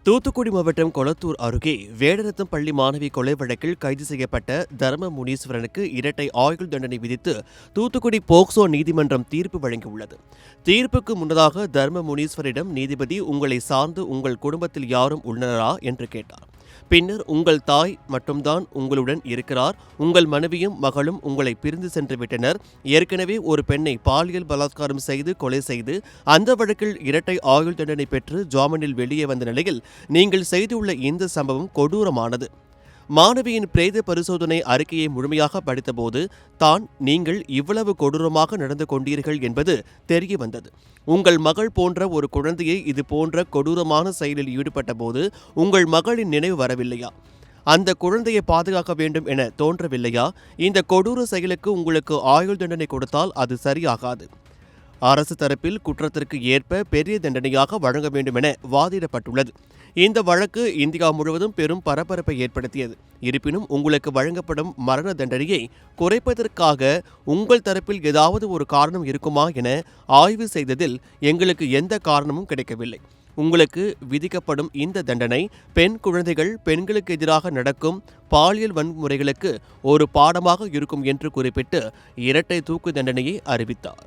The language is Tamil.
தூத்துக்குடி மாவட்டம் கொளத்தூர் அருகே வேடரத்தம் பள்ளி மாணவி கொலை வழக்கில் கைது செய்யப்பட்ட தர்ம முனீஸ்வரனுக்கு இரட்டை ஆயுள் தண்டனை விதித்து தூத்துக்குடி போக்சோ நீதிமன்றம் தீர்ப்பு வழங்கியுள்ளது. தீர்ப்புக்கு முன்னதாக தர்ம முனீஸ்வரிடம் நீதிபதி உங்களை சார்ந்து உங்கள் குடும்பத்தில் யாரும் உள்ளனரா என்று கேட்டார். பின்னர் உங்கள் தாய் மட்டும்தான் உங்களுடன் இருக்கிறார், உங்கள் மனைவியும் மகளும் உங்களை பிரிந்து சென்று விட்டனர். ஏற்கனவே ஒரு பெண்ணை பாலியல் பலாத்காரம் செய்து கொலை செய்து அந்த வழக்கில் இரட்டை ஆயுள் தண்டனை பெற்று ஜாமீனில் வெளியே வந்த நிலையில் நீங்கள் செய்துள்ள இந்த சம்பவம் கொடூரமானது. மாணவியின் பிரேத பரிசோதனை அறிக்கையை முழுமையாக படித்தபோது தான் நீங்கள் இவ்வளவு கொடூரமாக நடந்து கொண்டீர்கள் என்பது தெரிய வந்தது. உங்கள் மகள் போன்ற ஒரு குழந்தையை இது போன்ற கொடூரமான செயலில் ஈடுபட்ட போது உங்கள் மகளின் நினைவு வரவில்லையா? அந்த குழந்தையை பாதுகாக்க வேண்டும் என தோன்றவில்லையா? இந்த கொடூர செயலுக்கு உங்களுக்கு ஆயுள் தண்டனை கொடுத்தால் அது சரியாகாது. அரசு தரப்பில் குற்றத்திற்கு ஏற்ப பெரிய தண்டனையாக வழங்க வேண்டும் என வாதிடப்பட்டுள்ளது. இந்த வழக்கு இந்தியா முழுவதும் பெரும் பரபரப்பை ஏற்படுத்தியது. இருப்பினும் உங்களுக்கு வழங்கப்படும் மரண தண்டனையை குறைப்பதற்காக உங்கள் தரப்பில் ஏதாவது ஒரு காரணம் இருக்குமா என ஆய்வு செய்ததில் எங்களுக்கு எந்த காரணமும் கிடைக்கவில்லை. உங்களுக்கு விதிக்கப்படும் இந்த தண்டனை பெண் குழந்தைகள், பெண்களுக்கு எதிராக நடக்கும் பாலியல் வன்முறைகளுக்கு ஒரு பாடமாக இருக்கும் என்று குறிப்பிட்டு இரட்டை தூக்கு தண்டனையை அறிவித்தார்.